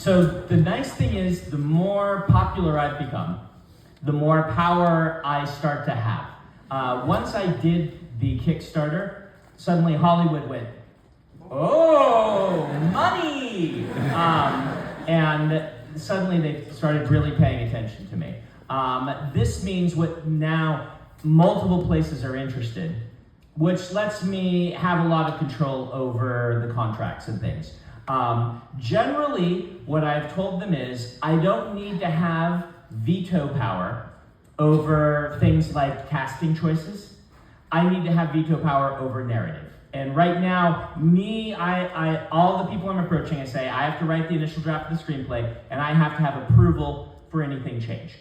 So the nice thing is, the more popular I've become, the more power I start to have. Once I did the Kickstarter, suddenly Hollywood went, oh, money! And suddenly they started really paying attention to me. This means what now multiple places are interested, which lets me have a lot of control over the contracts and things. Generally, what I've told them is, I don't need to have veto power over things like casting choices. I need to have veto power over narrative. And right now, all the people I'm approaching, I say, I have to write the initial draft of the screenplay, and I have to have approval for anything changed.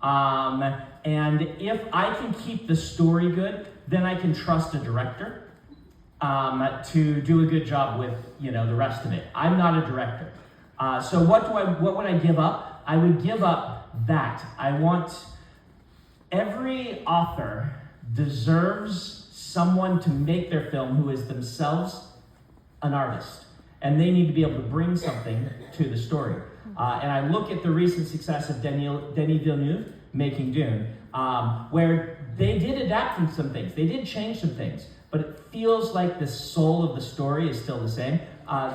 And if I can keep the story good, then I can trust a director to do a good job with, the rest of it. I'm not a director. So what would I give up? I would give up that. I want every author deserves someone to make their film who is themselves an artist, and they need to be able to bring something to the story. And I look at the recent success of Denis Villeneuve making Dune, where they did adapt from some things, they did change some things, but it feels like the soul of the story is still the same.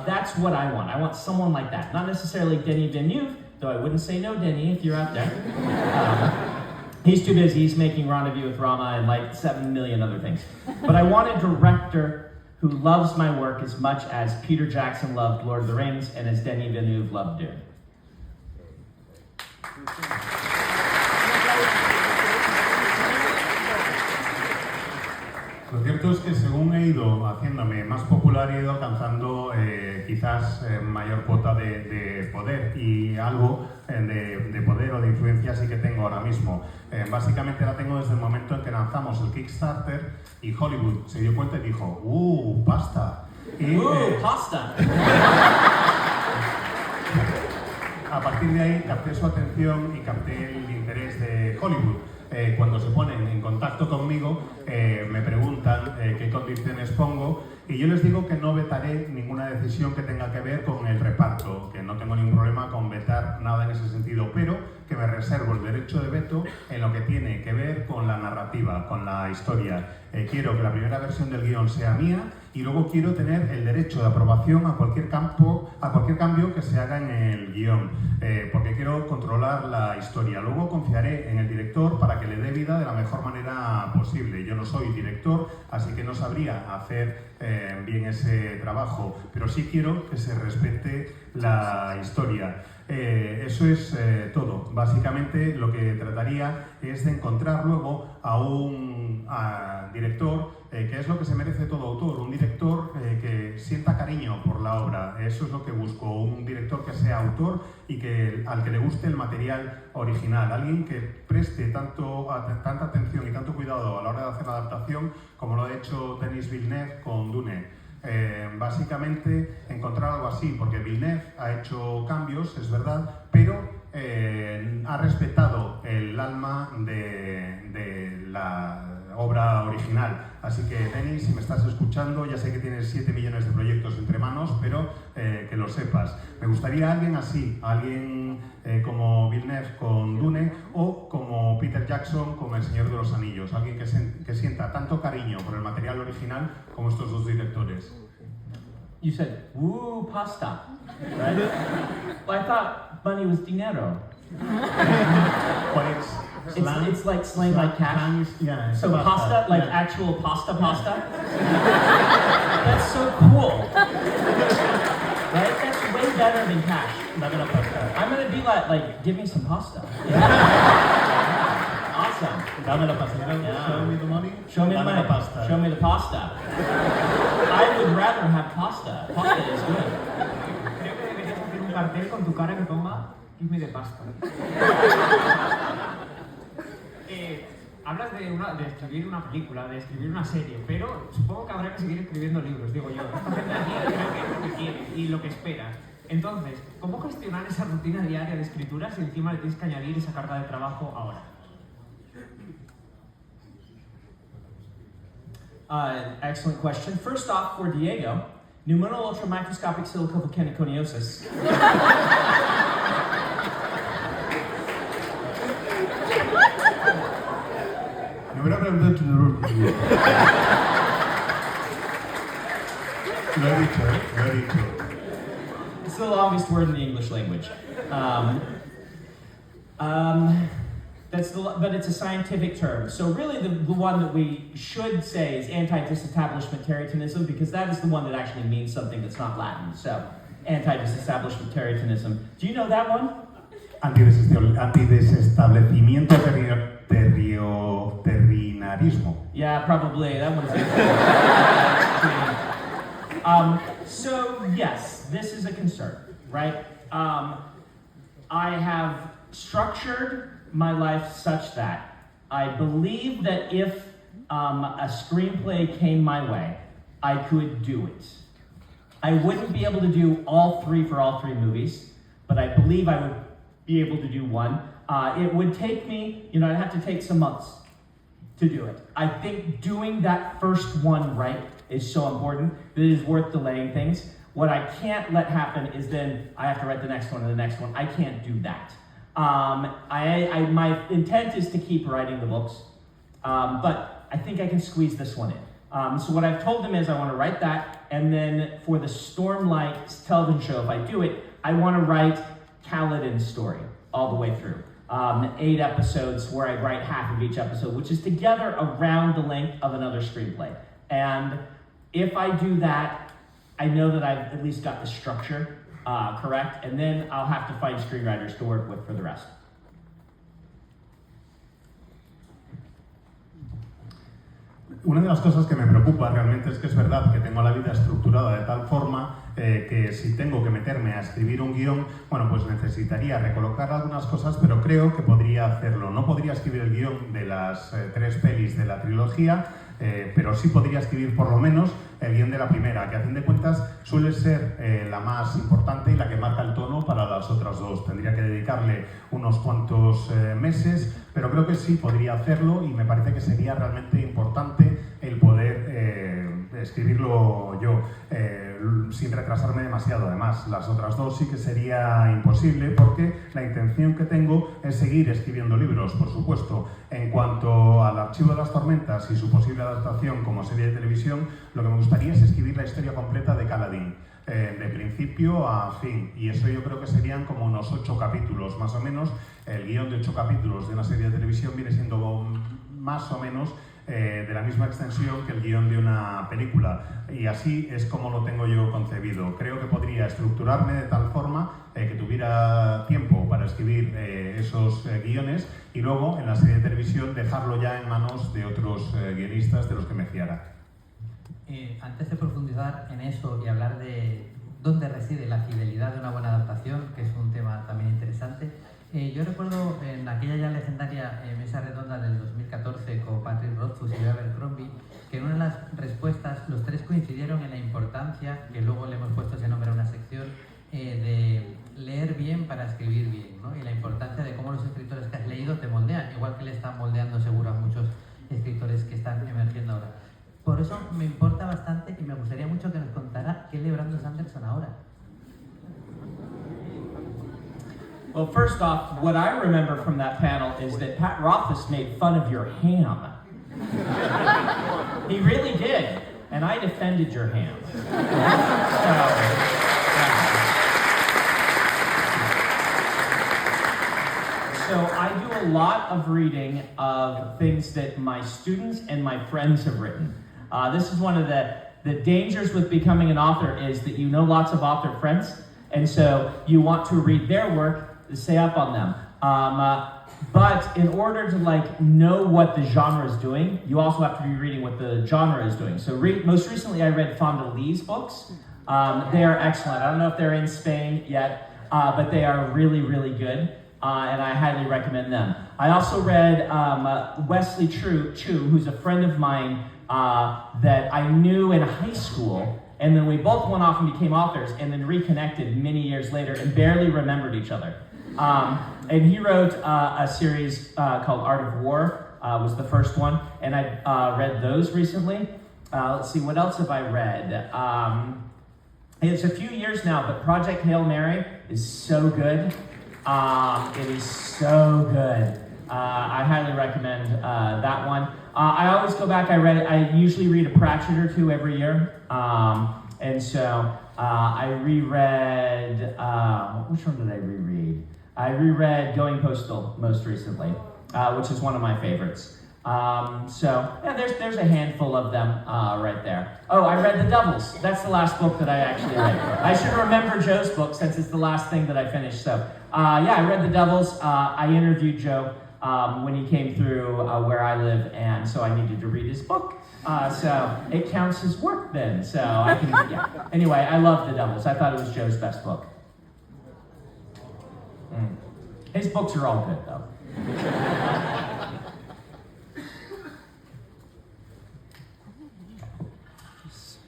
That's what I want. I want someone like that. Not necessarily Denis Villeneuve, though I wouldn't say no, Denis, if you're out there. He's too busy, he's making Rendezvous with Rama and like 7 million other things. But I want a director who loves my work as much as Peter Jackson loved Lord of the Rings and as Denis Villeneuve loved Dune. Lo cierto es que según he ido haciéndome más popular, he ido alcanzando quizás mayor cuota de poder, y algo de poder o de influencia sí que tengo ahora mismo. Básicamente la tengo desde el momento en que lanzamos el Kickstarter y Hollywood se dio cuenta y dijo, pasta. Y, pasta. A partir de ahí capté su atención y capté el interés de Hollywood. Cuando se ponen en contacto conmigo, me preguntan qué condiciones pongo, y yo les digo que no vetaré ninguna decisión que tenga que ver con el reparto, que no tengo ningún problema con vetar nada en ese sentido, pero que me reservo el derecho de veto en lo que tiene que ver con la narrativa, con la historia. Quiero que la primera versión del guión sea mía, y luego quiero tener el derecho de aprobación a cualquier cambio que se haga en el guión, porque quiero controlar la historia. Luego confiaré en el director para que le dé vida de la mejor manera posible. Yo no soy director, así que no sabría hacer bien ese trabajo, pero sí quiero que se respete la historia. Eso es todo. Básicamente lo que trataría es de encontrar luego a un director que es lo que se merece todo autor, un director que sienta cariño por la obra. Eso es lo que busco, un director que sea autor y al que le guste el material original, alguien que preste tanta atención y tanto cuidado a la hora de hacer la adaptación como lo ha hecho Denis Villeneuve con Dune. Básicamente encontrar algo así, porque Villeneuve ha hecho cambios, es verdad, pero ha respetado el alma de la obra original. Así que, Denis, si me estás escuchando, ya sé que tienes 7 millones de proyectos entre manos, pero que lo sepas. Me gustaría alguien así, alguien como Villeneuve con Dune, o como Peter Jackson con El Señor de los Anillos, alguien que sienta tanto cariño por el material original como estos dos directores. You said, "Woo, pasta," right? Well, I thought money was dinero. Well, it's like slang like cash. Yeah, so pasta, like actual pasta. That's so cool. Right? That's way better than cash. I'm gonna be like, give me some pasta. Awesome. Dame la pasta. Yeah. Show me the money. Show me the money. Pasta. Show me the pasta. I would rather have pasta. Pasta is good. Creo que deberías hacer un cartel con tu cara que ponga "Give me the pasta". Hablas de escribir una película, de escribir una serie, pero supongo que habrá que seguir escribiendo libros, digo yo. Esta gente aquí creo que es lo que quiere y lo que espera. Entonces, ¿cómo gestionar esa rutina diaria de escritura si encima le tienes que añadir esa carga de trabajo ahora? Excellent question. First off, for Diego, pneumonial ultramicroscopic silicovolcaniconiosis. Me hubiera preguntado... Lo he dicho, lo he dicho. It's the longest word in the English language. But it's a scientific term. So really the one that we should say is anti-disestablishmentarianism, because that is the one that actually means something that's not Latin. So anti-disestablishmentarianism. Do you know that one? Antidesestablecimiento terrinarismo. Yeah, probably. That one's it. So yes, this is a concern, right? I have structured my life such that I believe that if a screenplay came my way, I could do it. I wouldn't be able to do all three for all three movies, but I believe I would be able to do one. It would take me, I'd have to take some months to do it. I think doing that first one right is so important that it is worth delaying things. What I can't let happen is then I have to write the next one and the next one. I can't do that. My intent is to keep writing the books, but I think I can squeeze this one in. So what I've told them is I want to write that, and then for the Stormlight television show, if I do it, I want to write Kaladin's story all the way through. 8 episodes where I write half of each episode, which is together around the length of another screenplay. And if I do that, I know that I've at least got the structure correct, and then I'll have to find screenwriters to work with for the rest. Una de las cosas que me preocupa realmente es que es verdad que tengo la vida estructurada de tal forma que si tengo que meterme a escribir un guión, bueno, pues necesitaría recolocar algunas cosas, pero creo que podría hacerlo. No podría escribir el guión de las 3 pelis de la trilogía, pero sí podría escribir por lo menos el guión de la primera, que a fin de cuentas suele ser la más importante y la que marca el tono para las otras 2. Tendría que dedicarle unos cuantos meses, pero creo que sí podría hacerlo y me parece que sería realmente importante el poder escribirlo yo, sin retrasarme demasiado. Además, las otras 2 sí que sería imposible porque la intención que tengo es seguir escribiendo libros, por supuesto. En cuanto al Archivo de las Tormentas y su posible adaptación como serie de televisión, lo que me gustaría es escribir la historia completa de Kaladin, de principio a fin, y eso yo creo que serían como unos 8 capítulos, más o menos. El guión de 8 capítulos de una serie de televisión viene siendo más o menos de la misma extensión que el guión de una película, y así es como lo tengo yo concebido. Creo que podría estructurarme de tal forma que tuviera tiempo para escribir esos guiones y luego en la serie de televisión dejarlo ya en manos de otros guionistas de los que me fiara. Antes de profundizar en eso y hablar de dónde reside la fidelidad de una buena adaptación, que es un tema también interesante, yo recuerdo en aquella ya legendaria mesa redonda del 2014 con Patrick Rothfuss y Abercrombie, que en una de las respuestas los 3 coincidieron en la importancia, que luego le hemos puesto ese nombre a una sección, de leer bien para escribir bien, ¿no? Y la importancia de cómo los escritores que has leído te moldean, igual que le están moldeando seguro a muchos escritores que están emergiendo ahora. Por eso me importa bastante y me gustaría mucho que nos contara qué lee Brandon Sanderson ahora. Well, first off, what I remember from that panel is that Pat Rothfuss made fun of your ham. He really did, and I defended your ham. So I do a lot of reading of things that my students and my friends have written. This is one of the dangers with becoming an author, is that you know lots of author friends, and so you want to read their work, stay up on them. But in order to know what the genre is doing, you also have to be reading what the genre is doing. So most recently I read Fonda Lee's books. They are excellent. I don't know if they're in Spain yet, but they are really, really good. And I highly recommend them. I also read Wesley Chu, who's a friend of mine that I knew in high school, and then we both went off and became authors, and then reconnected many years later and barely remembered each other. And he wrote a series called Art of War, was the first one, and I read those recently. Let's see, what else have I read? It's a few years now, but Project Hail Mary is so good. It is so good. I highly recommend that one. I always go back. I usually read a Pratchett or two every year, and so I reread. Which one did I reread? I reread Going Postal most recently, which is one of my favorites. So yeah, there's a handful of them right there. Oh, I read The Devils. That's the last book that I actually read. I should remember Joe's book since it's the last thing that I finished. So yeah, I read The Devils. I interviewed Joe when he came through where I live, and so I needed to read his book. So it counts as work then. So I can, yeah. Anyway, I love The Devils. I thought it was Joe's best book. His books are all good though.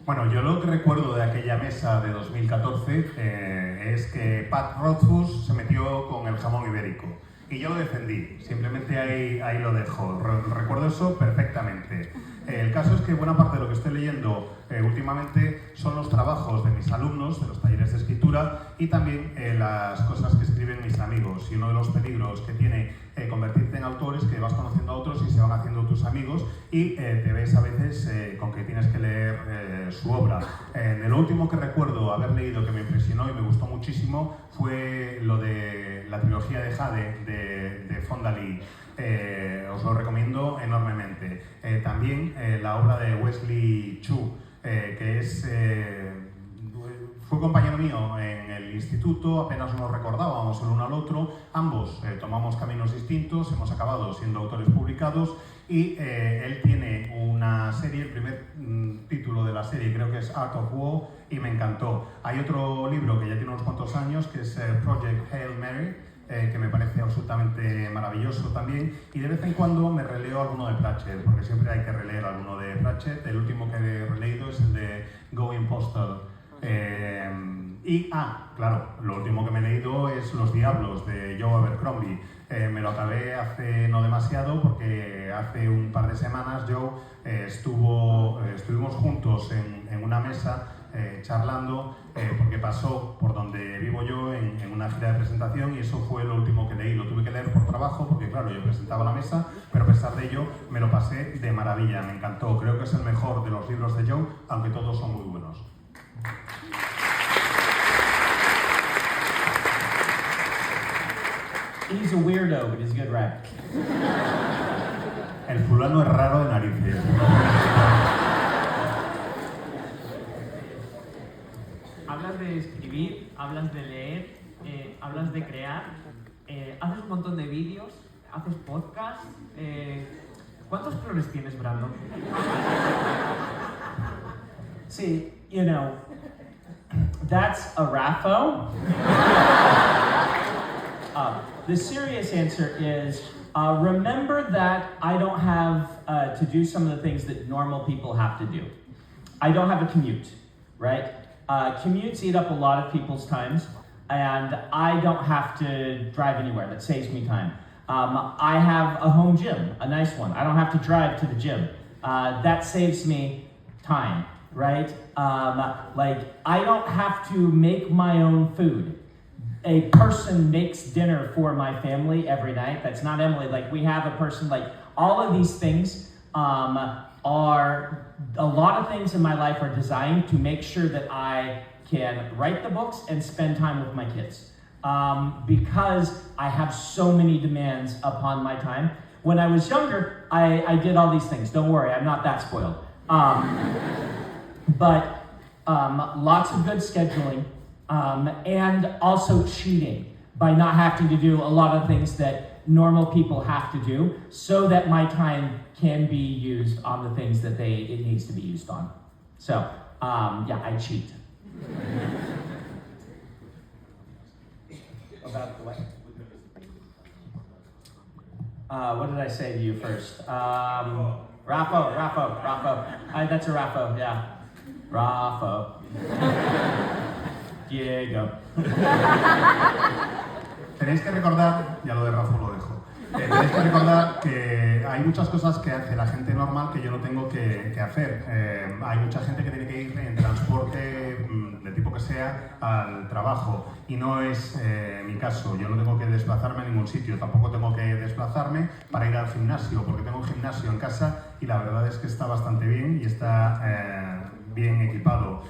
Bueno, yo lo que recuerdo de aquella mesa de 2014 es que Pat Rothfuss se metió con el jamón ibérico y yo lo defendí, simplemente ahí lo dejo, recuerdo eso perfectamente. El caso es que buena parte de lo que estoy leyendo últimamente son los trabajos de mis alumnos, de los talleres de escritura y también las cosas que escriben mis amigos. Y uno de los peligros que tiene convertirte en autor es que vas conociendo a otros y se van haciendo tus amigos y te ves a veces con que tienes que leer su obra. De lo último que recuerdo haber leído que me impresionó y me gustó muchísimo fue lo de la trilogía de Jade de Fonda Lee. Os lo recomiendo enormemente. También la obra de Wesley Chu, que fue compañero mío en el instituto, apenas nos recordábamos el uno al otro, ambos tomamos caminos distintos, hemos acabado siendo autores publicados y él tiene una serie, el primer título de la serie creo que es Art of War y me encantó. Hay otro libro que ya tiene unos cuantos años que es Project Hail Mary, que me parece absolutamente maravilloso también, y de vez en cuando me releo alguno de Pratchett, porque siempre hay que releer alguno de Pratchett. El último que he releído es el de Going Postal. Claro, lo último que me he leído es Los Diablos de Joe Abercrombie. Me lo acabé hace no demasiado porque hace un par de semanas Joe estuvimos juntos en una mesa charlando porque pasó por donde vivo yo en una gira de presentación y eso fue lo último que leí. Lo tuve que leer por trabajo porque claro, yo presentaba la mesa, pero a pesar de ello me lo pasé de maravilla, me encantó. Creo que es el mejor de los libros de Joe, aunque todos son muy buenos. He's a weirdo, but he's a good writer. El fulano es raro de narices. Hablas de escribir, hablas de leer, hablas de crear, haces un montón de vídeos, haces podcasts. ¿Cuántos clones tienes, Brandon? See, you know, that's a Raffo. The serious answer is, remember that I don't have to do some of the things that normal people have to do. I don't have a commute, right? Commutes eat up a lot of people's times, and I don't have to drive anywhere. That saves me time. I have a home gym, a nice one. I don't have to drive to the gym. That saves me time, right? Like, I don't have to make my own food. A person makes dinner for my family every night. That's not Emily. Like, we have a person, like, all of these things are, a lot of things in my life are designed to make sure that I can write the books and spend time with my kids. Because I have so many demands upon my time. When I was younger, I did all these things. Don't worry, I'm not that spoiled. But lots of good scheduling. And also cheating by not having to do a lot of things that normal people have to do so that my time can be used on the things that it needs to be used on. So, yeah, I cheat. About the what? What did I say to you first? Raffo. That's a Raffo, yeah. Raffo. Diego. Tenéis que recordar, ya lo de Rafa lo dejo, Tenéis que recordar que hay muchas cosas que hace la gente normal que yo no tengo que hacer. Hay mucha gente que tiene que ir en transporte de tipo que sea al trabajo y no es mi caso. Yo no tengo que desplazarme a ningún sitio, tampoco tengo que desplazarme para ir al gimnasio, porque tengo un gimnasio en casa y la verdad es que está bastante bien y está bien equipado.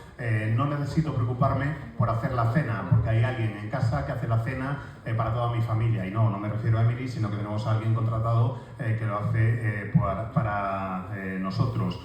No necesito preocuparme por hacer la cena, porque hay alguien en casa que hace la cena para toda mi familia. Y no me refiero a Emily, sino que tenemos a alguien contratado que lo hace para nosotros.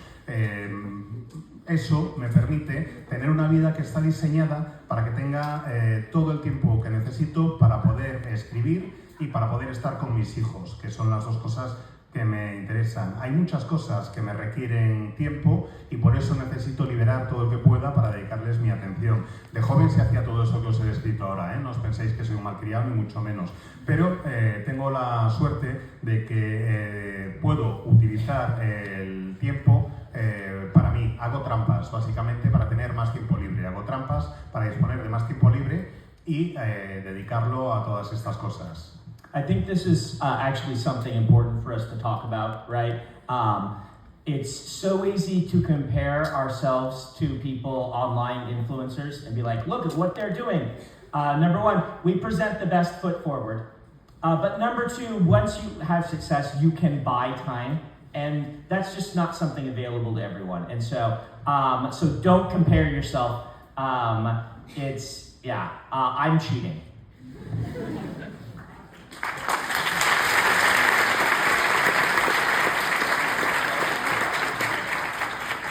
Eso me permite tener una vida que está diseñada para que tenga todo el tiempo que necesito para poder escribir y para poder estar con mis hijos, que son las dos cosas que me interesan. Hay muchas cosas que me requieren tiempo y por eso necesito liberar todo lo que pueda para dedicarles mi atención. De joven se hacía todo eso que os he descrito ahora, no os penséis que soy un malcriado ni mucho menos, pero tengo la suerte de que puedo utilizar el tiempo para mí. Hago trampas básicamente para tener más tiempo libre, hago trampas para disponer de más tiempo libre y dedicarlo a todas estas cosas. I think this is actually something important for us to talk about, right? It's so easy to compare ourselves to people, online influencers, and be like, look at what they're doing. Number one, we present the best foot forward. But number two, once you have success, you can buy time, and that's just not something available to everyone. And so don't compare yourself. I'm cheating.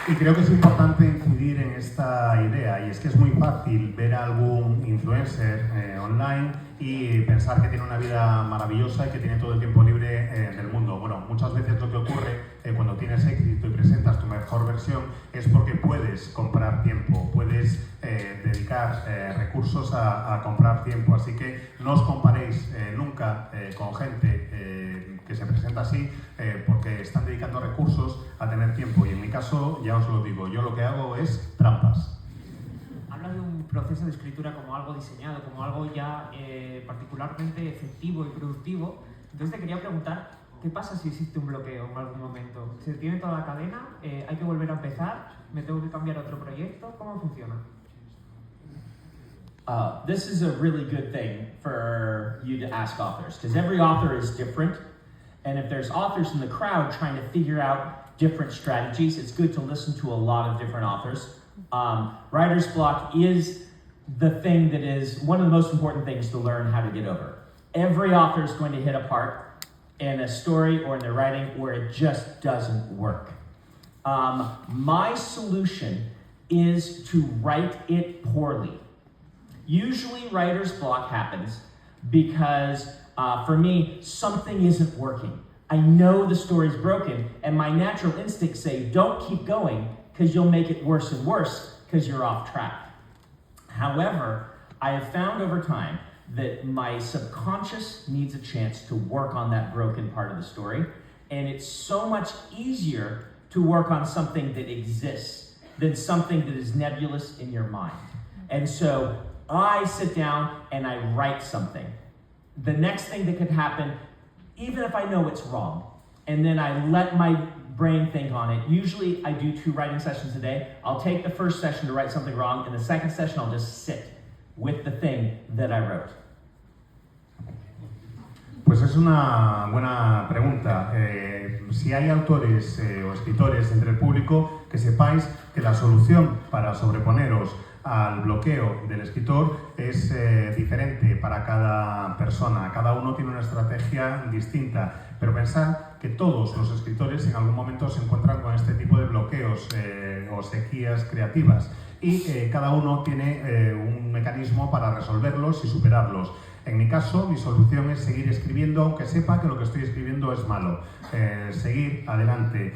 Y creo que es importante incidir en esta idea, y es que es muy fácil ver a algún influencer online y pensar que tiene una vida maravillosa y que tiene todo el tiempo libre del mundo. Bueno, muchas veces lo que ocurre cuando tienes éxito y presentas tu mejor versión es porque puedes comprar tiempo, puedes dedicar recursos a comprar tiempo. Así que no os comparéis nunca con gente que se presenta así porque están dedicando recursos a tener tiempo. Y en mi caso, ya os lo digo, yo lo que hago es trampas. Habla de un proceso de escritura como algo diseñado, como algo ya particularmente efectivo y productivo. Entonces te quería preguntar, ¿qué pasa si existe un bloqueo en algún momento? ¿Se detiene toda la cadena? ¿Hay que volver a empezar? ¿Me tengo que cambiar a otro proyecto? ¿Cómo funciona? This is a really good thing for you to ask authors, because every author is different. And if there's authors in the crowd trying to figure out different strategies, it's good to listen to a lot of different authors. Writer's block is the thing that is one of the most important things to learn how to get over. Every author is going to hit a part in a story or in their writing where it just doesn't work. My solution is to write it poorly. Usually writer's block happens because for me, something isn't working. I know the story's broken, and my natural instincts say, don't keep going, because you'll make it worse and worse, because you're off track. However, I have found over time that my subconscious needs a chance to work on that broken part of the story, and it's so much easier to work on something that exists than something that is nebulous in your mind. And so I sit down and I write something. The next thing that could happen, even if I know it's wrong, and then I let my brain think on it. Usually I do 2 writing sessions a day. I'll take the first session to write something wrong, and the second session I'll just sit with the thing that I wrote. Pues es una buena pregunta. Si hay autores o escritores entre el público, que sepáis que la solución para sobreponeros al bloqueo del escritor es diferente para cada persona. Cada uno tiene una estrategia distinta, pero pensad que todos los escritores en algún momento se encuentran con este tipo de bloqueos o sequías creativas y cada uno tiene un mecanismo para resolverlos y superarlos. En mi caso, mi solución es seguir escribiendo, aunque sepa que lo que estoy escribiendo es malo. Seguir adelante.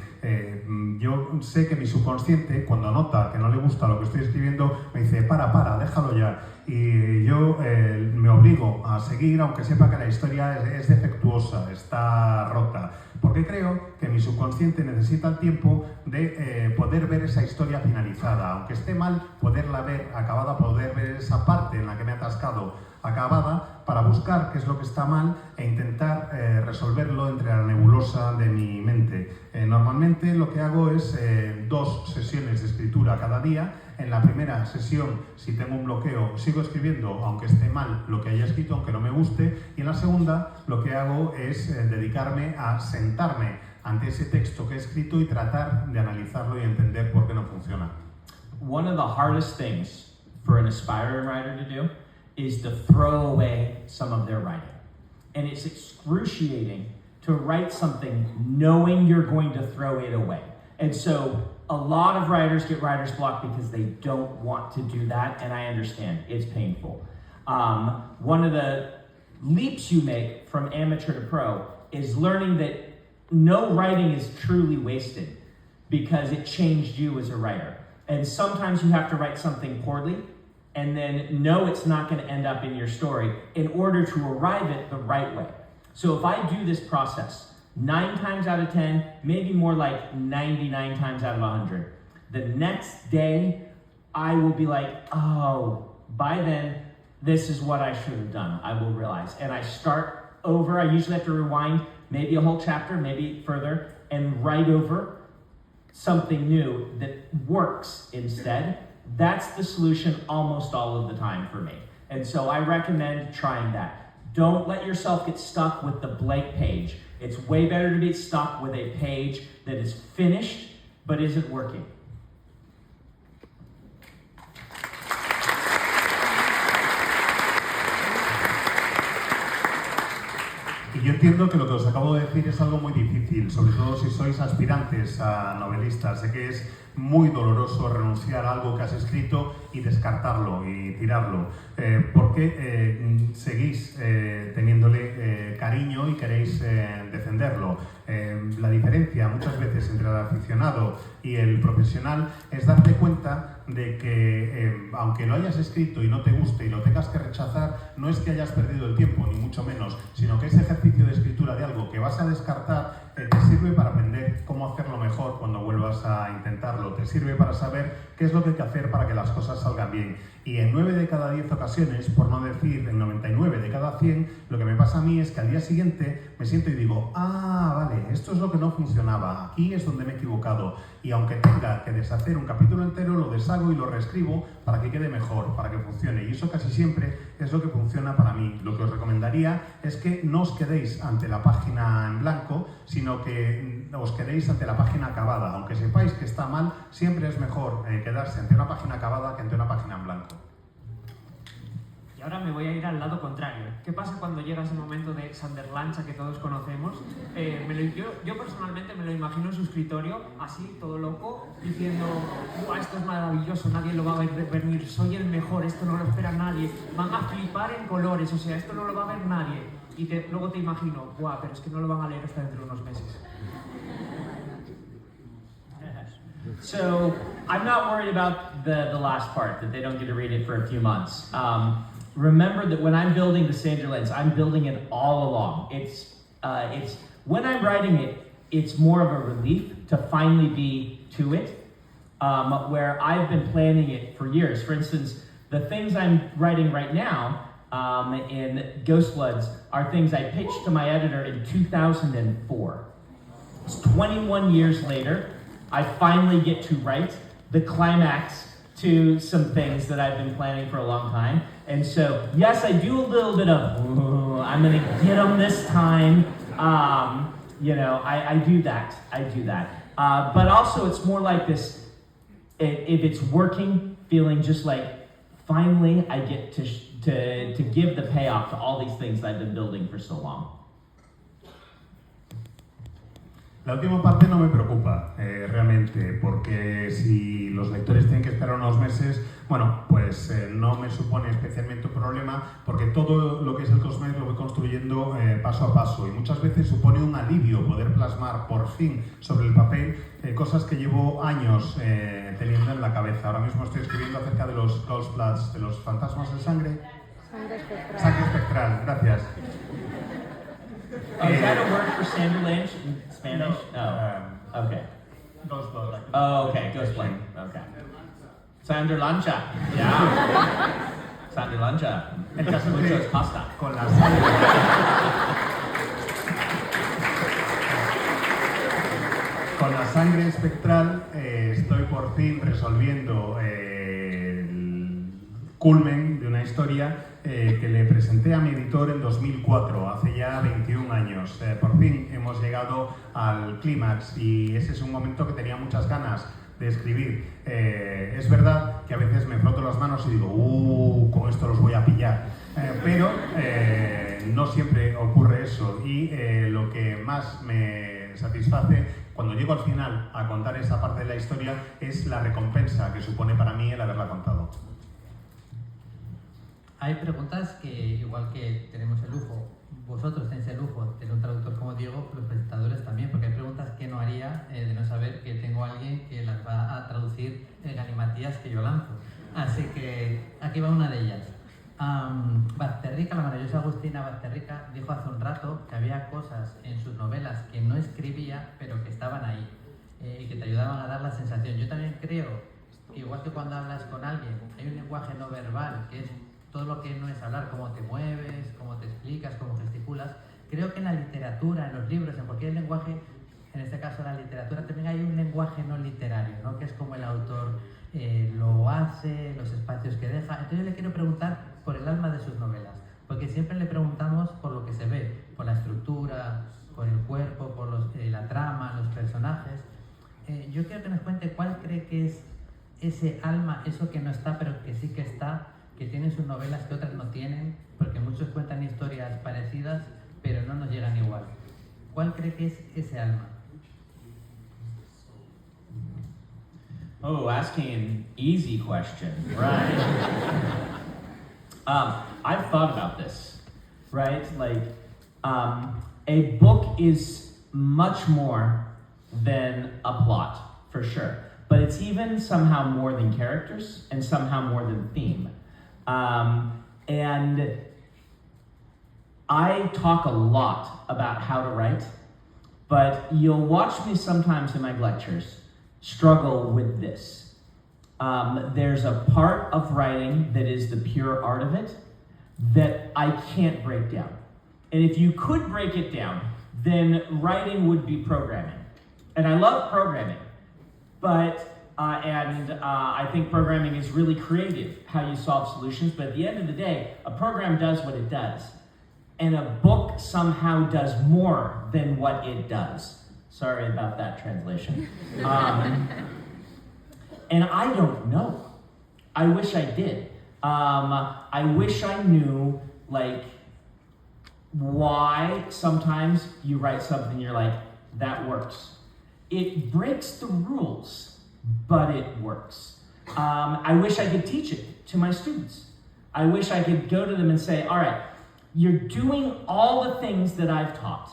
Yo sé que mi subconsciente, cuando nota que no le gusta lo que estoy escribiendo, me dice, para, déjalo ya. Y yo me obligo a seguir, aunque sepa que la historia es defectuosa, está rota. Porque creo que mi subconsciente necesita el tiempo de poder ver esa historia finalizada. Aunque esté mal, poderla ver acabada, poder ver esa parte en la que me he atascado acabada para buscar qué es lo que está mal e intentar resolverlo entre la nebulosa de mi mente. Normalmente lo que hago es 2 sesiones de escritura cada día. En la primera sesión, si tengo un bloqueo, sigo escribiendo aunque esté mal lo que haya escrito, aunque no me guste, y en la segunda lo que hago es dedicarme a sentarme ante ese texto que he escrito y tratar de analizarlo y entender por qué no funciona. One of the hardest things for an aspiring writer to do is to throw away some of their writing. And it's excruciating to write something knowing you're going to throw it away. And so a lot of writers get writer's block because they don't want to do that, and I understand, it's painful. One of the leaps you make from amateur to pro is learning that no writing is truly wasted because it changed you as a writer. And sometimes you have to write something poorly and then know it's not going to end up in your story in order to arrive at the right way. So if I do this process 9 times out of 10, maybe more like 99 times out of 100, the next day I will be like, oh, by then, this is what I should have done, I will realize. And I start over, I usually have to rewind maybe a whole chapter, maybe further, and write over something new that works instead. That's the solution almost all of the time for me. And so I recommend trying that. Don't let yourself get stuck with the blank page. It's way better to be stuck with a page that is finished but isn't working. Y yo entiendo que lo que os acabo de decir es algo muy difícil, sobre todo si sois aspirantes a novelistas. Sé que es muy doloroso renunciar a algo que has escrito y descartarlo y tirarlo, porque seguís teniéndole cariño y queréis defenderlo. La diferencia muchas veces entre el aficionado y el profesional es darte cuenta de que aunque lo hayas escrito y no te guste y lo tengas que rechazar, no es que hayas perdido el tiempo, ni mucho menos, sino que ese ejercicio de escritura de algo que vas a descartar te sirve para aprender cómo hacerlo mejor cuando vuelvas a intentarlo, te sirve para saber qué es lo que hay que hacer para que las cosas salgan bien. Y en 9 de cada 10 ocasiones, por no decir en 99 de cada 100, lo que me pasa a mí es que al día siguiente me siento y digo, ah, vale, esto es lo que no funcionaba, aquí es donde me he equivocado. Y aunque tenga que deshacer un capítulo entero, lo deshago y lo reescribo para que quede mejor, para que funcione. Y eso casi siempre es lo que funciona para mí. Lo que os recomendaría es que no os quedéis ante la página en blanco, sino que os quedéis ante la página acabada. Aunque sepáis que está mal, siempre es mejor quedarse ante una página acabada que ante una página en blanco. Y ahora me voy a ir al lado contrario. ¿Qué pasa cuando llega ese momento de Sanderlancha que todos conocemos? Yo personalmente me lo imagino en su escritorio, así, todo loco, diciendo, ¡buah, esto es maravilloso, nadie lo va a ver venir, soy el mejor, esto no lo espera nadie, van a flipar en colores, o sea, esto no lo va a ver nadie. Y luego te imagino, ¡buah, pero es que no lo van a leer hasta dentro de unos meses! So I'm not worried about the last part, that they don't get to read it for a few months. Remember that when I'm building the Sanderlands, I'm building it all along. It's when I'm writing it, it's more of a relief to finally be to it, where I've been planning it for years. For instance, the things I'm writing right now in Ghostbloods are things I pitched to my editor in 2004. It's 21 years later, I finally get to write the climax to some things that I've been planning for a long time. And so, yes, I do a little bit of, I'm gonna get them this time. I do that. But also it's more like this, if it's working, feeling just like, finally I get to give the payoff to all these things that I've been building for so long. La última parte no me preocupa realmente, porque si los lectores tienen que esperar unos meses, bueno, pues no me supone especialmente un problema, porque todo lo que es el Cosmere lo voy construyendo paso a paso, y muchas veces supone un alivio poder plasmar por fin sobre el papel cosas que llevo años teniendo en la cabeza. Ahora mismo estoy escribiendo acerca de los Ghostbloods, de los fantasmas de sangre. Sangre espectral. Sangre espectral, gracias. Is that a word for Sanderlands in Spanish? No. Oh, okay. Ghostblood. Oh, okay, Ghostblade. Okay. Sanderlancha. Yeah. Sandy Lancha. El caso es Mucho que pasta. con la sangre espectral estoy por fin resolviendo el culmen de una historia que le presenté a mi editor en 2004, hace ya 21 años. Por fin hemos llegado al clímax y ese es un momento que tenía muchas ganas de escribir. Es verdad que a veces me froto las manos y digo, con esto los voy a pillar. Pero no siempre ocurre eso y lo que más me satisface cuando llego al final a contar esa parte de la historia es la recompensa que supone para mí el haberla contado. Hay preguntas que, igual que tenemos el lujo, vosotros tenéis el lujo de tener un traductor como Diego, los presentadores también, porque hay preguntas que no haría de no saber que tengo a alguien que las va a traducir en galimatías que yo lanzo. Así que aquí va una de ellas. Basterrica, la maravillosa Agustina Basterrica, dijo hace un rato que había cosas en sus novelas que no escribía, pero que estaban ahí y que te ayudaban a dar la sensación. Yo también creo que, igual que cuando hablas con alguien, hay un lenguaje no verbal, que es todo lo que no es hablar, cómo te mueves, cómo te explicas, cómo gesticulas. Creo que en la literatura, en los libros, en cualquier lenguaje, en este caso la literatura, también hay un lenguaje no literario, ¿no? Que es como el autor lo hace, los espacios que deja. Entonces yo le quiero preguntar por el alma de sus novelas, porque siempre le preguntamos por lo que se ve, por la estructura, por el cuerpo, por la trama, los personajes. Yo quiero que nos cuente cuál cree que es ese alma, eso que no está, pero que sí que está, que tienen sus novelas que otras no tienen, porque muchos cuentan historias parecidas, pero no nos llegan igual. ¿Cuál cree que es ese alma? Oh, asking an easy question, right? I've thought about this, right? Like, a book is much more than a plot, for sure. But it's even somehow more than characters and somehow more than theme. And I talk a lot about how to write, but you'll watch me sometimes in my lectures struggle with this. There's a part of writing that is the pure art of it that I can't break down. And if you could break it down, then writing would be programming. And I love programming, but I think programming is really creative, how you solve solutions, but at the end of the day, a program does what it does. And a book somehow does more than what it does. Sorry about that translation. And I don't know. I wish I did. I wish I knew, like, why sometimes you write something and you're like, that works. It breaks the rules, but it works. I wish I could teach it to my students. I wish I could go to them and say, all right, you're doing all the things that I've taught,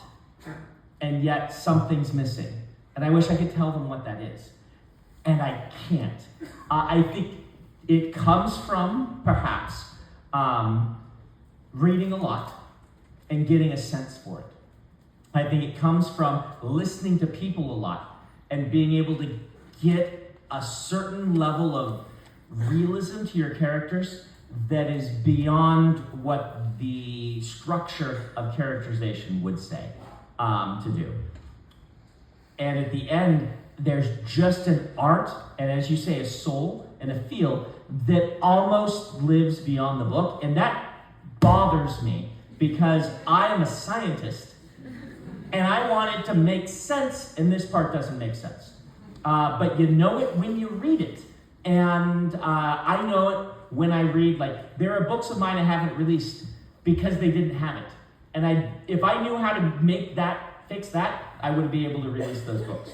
and yet something's missing. And I wish I could tell them what that is. And I can't. I think it comes from, perhaps, reading a lot and getting a sense for it. I think it comes from listening to people a lot and being able to get a certain level of realism to your characters that is beyond what the structure of characterization would say to do. And at the end, there's just an art, and as you say, a soul and a feel that almost lives beyond the book. And that bothers me because I am a scientist and I want it to make sense, and this part doesn't make sense. But you know it when you read it. And I know it when I read, like, there are books of mine I haven't released because they didn't have it. And if I knew how to make that, fix that, I would be able to release those books.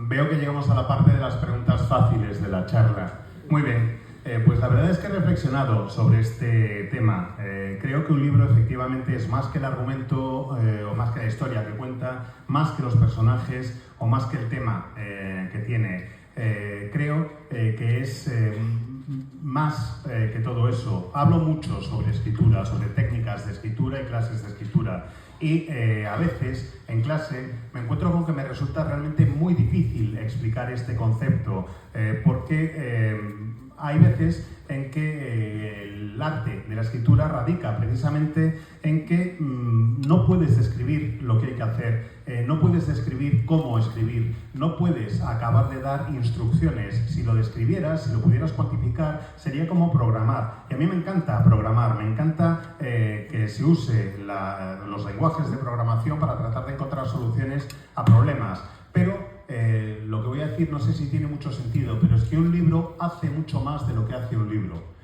Veo que llegamos a la parte de las preguntas fáciles de la charla. Muy bien, pues la verdad es que he reflexionado sobre este tema. Creo que un libro efectivamente es más que el argumento o más que la historia que cuenta, más que los personajes o más que el tema que tiene. Creo que es más que todo eso, hablo mucho sobre escritura, sobre técnicas de escritura y clases de escritura. Y a veces en clase me encuentro con que me resulta realmente muy difícil explicar este concepto porque hay veces en que el arte de la escritura radica precisamente en que no puedes describir lo que hay que hacer, no puedes describir cómo escribir, no puedes acabar de dar instrucciones. Si lo describieras, si lo pudieras cuantificar, sería como programar. Y a mí me encanta programar, me encanta que se use los lenguajes de programación para tratar de encontrar soluciones a problemas. Pero lo que voy a decir no sé si tiene mucho sentido, pero es que un libro hace mucho más de lo que hace un libro.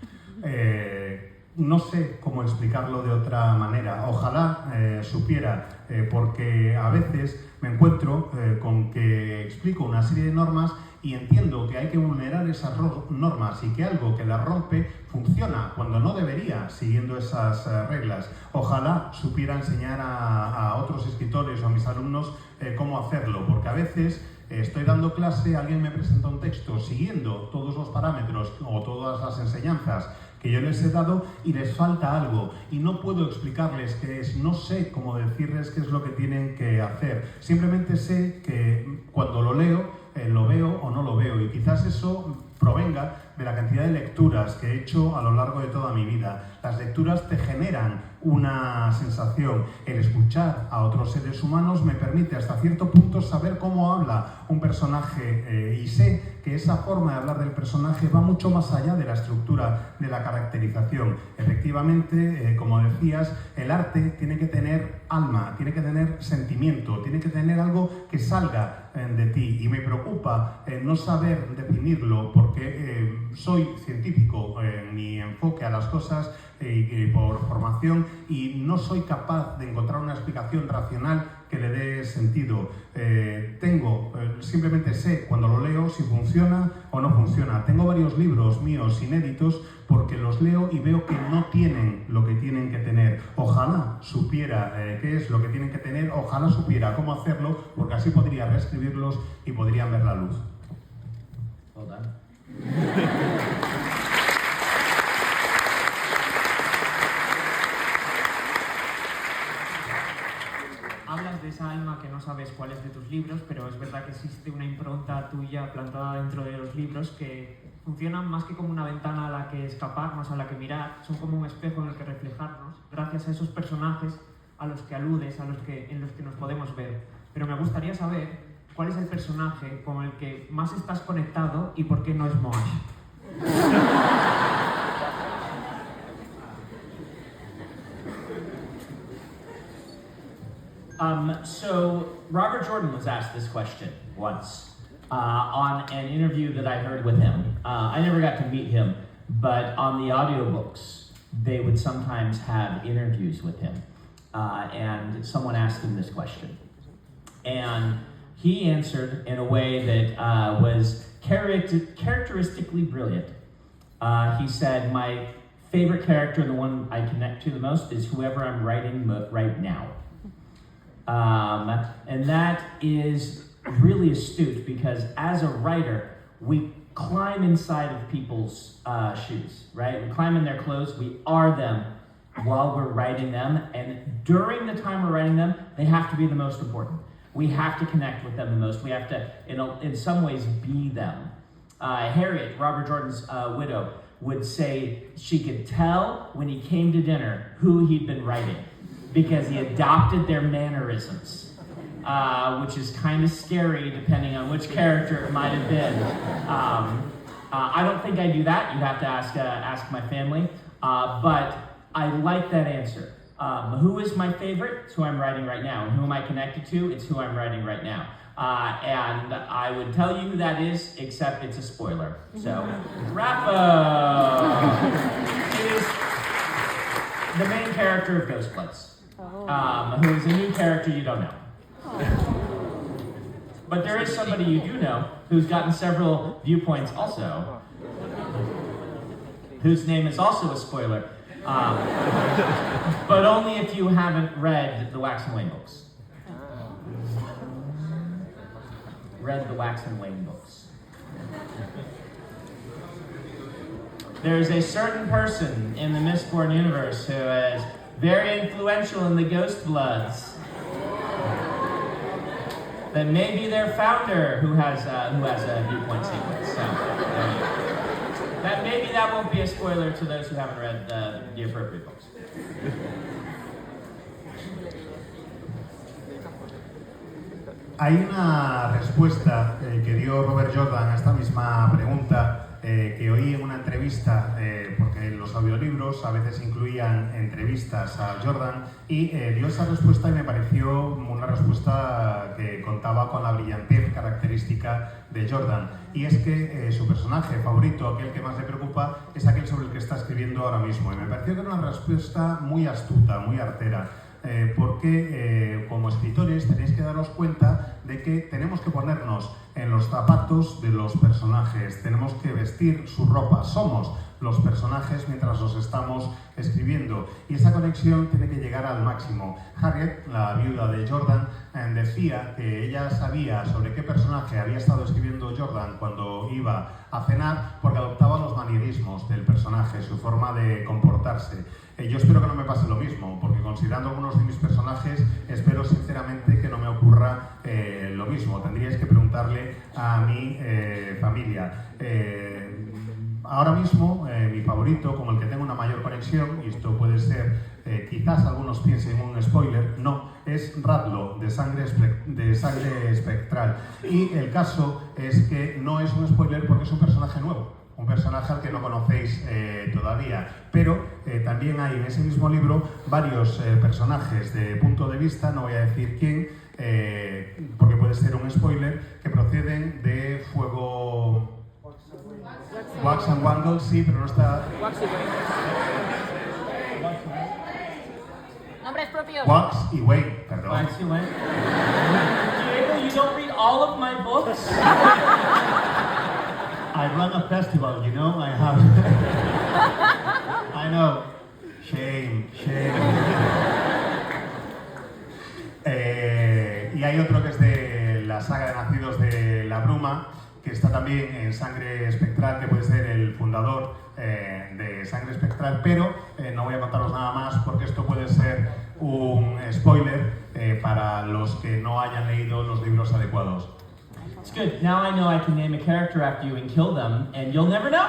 No sé cómo explicarlo de otra manera. Ojalá supiera, porque a veces me encuentro con que explico una serie de normas y entiendo que hay que vulnerar esas normas y que algo que las rompe funciona cuando no debería, siguiendo esas reglas. Ojalá supiera enseñar a otros escritores o a mis alumnos cómo hacerlo, porque a veces estoy dando clase, alguien me presenta un texto siguiendo todos los parámetros o todas las enseñanzas que yo les he dado y les falta algo y no puedo explicarles qué es, no sé cómo decirles qué es lo que tienen que hacer. Simplemente sé que cuando lo leo, lo veo o no lo veo, y quizás eso provenga de la cantidad de lecturas que he hecho a lo largo de toda mi vida. Las lecturas te generan una sensación. El escuchar a otros seres humanos me permite hasta cierto punto saber cómo habla un personaje y sé que esa forma de hablar del personaje va mucho más allá de la estructura de la caracterización. Efectivamente, como decías, el arte tiene que tener alma, tiene que tener sentimiento, tiene que tener algo que salga de ti, y me preocupa no saber definirlo porque soy científico en mi enfoque a las cosas por formación y no soy capaz de encontrar una explicación racional que le dé sentido. Simplemente sé cuando lo leo si funciona o no funciona. Tengo varios libros míos inéditos porque los leo y veo que no tienen lo que tienen que tener. Ojalá supiera qué es lo que tienen que tener, ojalá supiera cómo hacerlo, porque así podría reescribirlos y podrían ver la luz. Well done. Hablas de esa alma que no sabes cuál es de tus libros, pero es verdad que existe una impronta tuya plantada dentro de los libros que funcionan más que como una ventana a la que escaparnos, a la que mirar, son como un espejo en el que reflejarnos, gracias a esos personajes a los que aludes, en los que nos podemos ver. Pero me gustaría saber cuál es el personaje con el que más estás conectado y por qué no es Moash. So Robert Jordan was asked this question once on an interview that I heard with him. I never got to meet him, but on the audiobooks, they would sometimes have interviews with him. And someone asked him this question. And he answered in a way that was characteristically brilliant. He said, my favorite character, the one I connect to the most, is whoever I'm writing right now. And that is really astute because as a writer, we climb inside of people's shoes, right? We climb in their clothes, we are them while we're writing them, and during the time we're writing them, they have to be the most important. We have to connect with them the most. We have to, in some ways, be them. Harriet, Robert Jordan's widow, would say she could tell when he came to dinner who he'd been writing because he adopted their mannerisms, which is kind of scary depending on which character it might have been. I don't think I do that. You'd have to ask my family, but I like that answer. Who is my favorite? It's who I'm writing right now. And who am I connected to? It's who I'm writing right now. And I would tell you who that is, except it's a spoiler. So, Rafa is the main character of Ghostbloods, who is a new character you don't know. But there is somebody you do know who's gotten several viewpoints also, whose name is also a spoiler, but only if you haven't read the Wax and Wayne books. Read the Wax and Wayne books. There's a certain person in the Mistborn universe who is very influential in the Ghost Bloods. That may be their founder who has a viewpoint sequence. So that maybe that won't be a spoiler to those who haven't read the appropriate books. Hay una respuesta que dio Robert Jordan a esta misma pregunta que oí en una entrevista, porque los audiolibros a veces incluían entrevistas a Jordan, y dio esa respuesta y me pareció una respuesta que contaba con la brillantez característica de Jordan. Y es que su personaje favorito, aquel que más le preocupa, es aquel sobre el que está escribiendo ahora mismo. Y me pareció que era una respuesta muy astuta, muy artera. Porque como escritores tenéis que daros cuenta de que tenemos que ponernos en los zapatos de los personajes, tenemos que vestir su ropa, somos los personajes mientras los estamos escribiendo, y esa conexión tiene que llegar al máximo. Harriet, la viuda de Jordan, decía que ella sabía sobre qué personaje había estado escribiendo Jordan cuando iba a cenar, porque adoptaba los manierismos del personaje, su forma de comportarse. Yo espero que no me pase lo mismo, porque considerando algunos de mis personajes, espero sinceramente que no me ocurra lo mismo. Tendríais que preguntarle a mi familia. Ahora mismo, mi favorito, como el que tengo una mayor conexión, y esto puede ser, quizás algunos piensen un spoiler, no, es Radlow, de Sangre Espectral. Y el caso es que no es un spoiler porque es un personaje nuevo. Un personaje al que no conocéis todavía, pero también hay en ese mismo libro varios personajes de punto de vista, no voy a decir quién, porque puede ser un spoiler, que proceden de Fuego... Wax and Wangle, sí, pero no está... Nombres propios. Wax y Wayne, perdón. Wax y Wayne. Diego, you don't read all of my books? I run a festival, you know, I have... I know. Shame. Y hay otro que es de la saga de Nacidos de la Bruma, que está también en Sangre Espectral, que puede ser el fundador de Sangre Espectral, pero no voy a contaros nada más porque esto puede ser un spoiler para los que no hayan leído los libros adecuados. It's good. Now I know I can name a character after you and kill them, and you'll never know.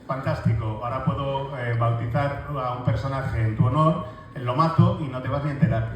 Fantástico. Ahora puedo bautizar a un personaje en tu honor, lo mato y no te vas ni a enterar.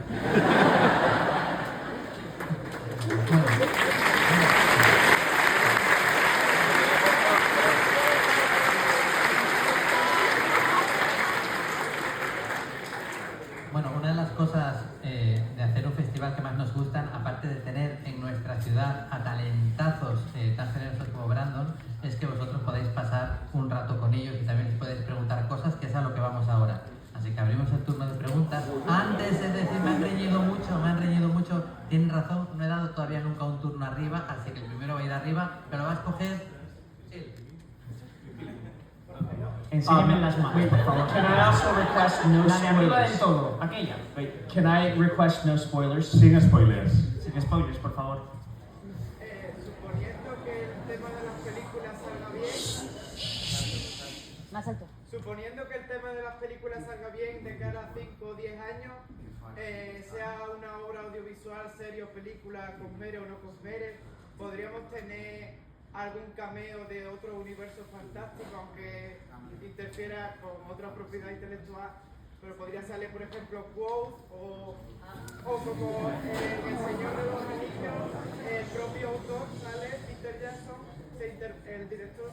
Bueno, una de las cosas de hacer un festival que más nos gustan, aparte de tener en nuestra ciudad a talentazos tan generosos como Brandon, es que vosotros podéis pasar un rato con ellos y también les podéis preguntar cosas, que es a lo que vamos ahora. Así que abrimos el turno de preguntas. Antes de decir, me han reñido mucho, tienen razón, no he dado todavía nunca un turno arriba, así que el primero va a ir arriba, pero va a escoger él. Enséñame las manos, por favor. Can I also request no La de arriba del spoilers? todo, aquella. Wait, can I request no spoilers? Sin spoilers. Sin spoilers, por favor. Suponiendo que el tema de las películas salga bien, Más alto. suponiendo que el tema de las películas salga bien de cara a 5 o 10 años, sea una obra audiovisual, serie o película, con mere o no con mere, podríamos tener algún cameo de otro universo fantástico, aunque interfiera con otra propiedad intelectual, pero podría salir, por ejemplo, Quoth o como El Señor de los Anillos, el propio autor sale, Peter Jackson, el director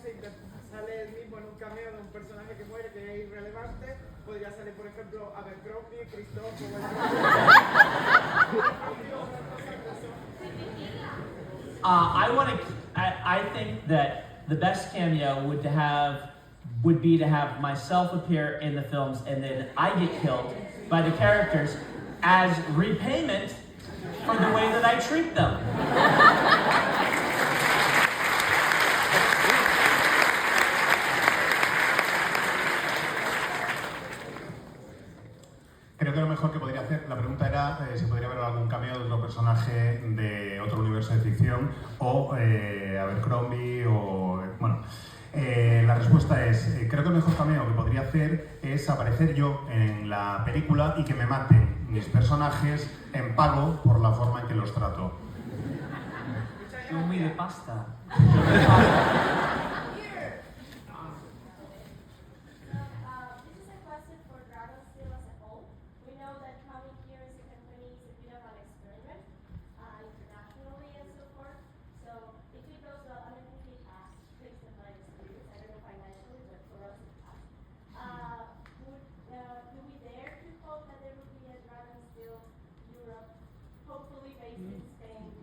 sale él mismo en un cameo de un personaje que muere, que es irrelevante. Podría salir, por ejemplo, Abercrombie, Christoph I think that the best cameo would be to have myself appear in the films and then I get killed by the characters as repayment for the way that I treat them. Creo que lo mejor que podría hacer, la pregunta era si podría haber algún cameo de otro personaje de otro universo de ficción, o Abercrombie, o bueno. La respuesta es, creo que el mejor cameo que podría hacer es aparecer yo en la película y que me maten mis personajes en pago por la forma en que los trato. Yo muy de pasta. This is a question for Dragon Steel as a whole. We know that coming here as a company is a bit of an experiment, internationally and so forth. So if it goes well, I don't think it has fixed the life experience. I don't know financially, but for us it has. Do we dare to hope that there will be a Dragon Steel Europe, hopefully based in Spain?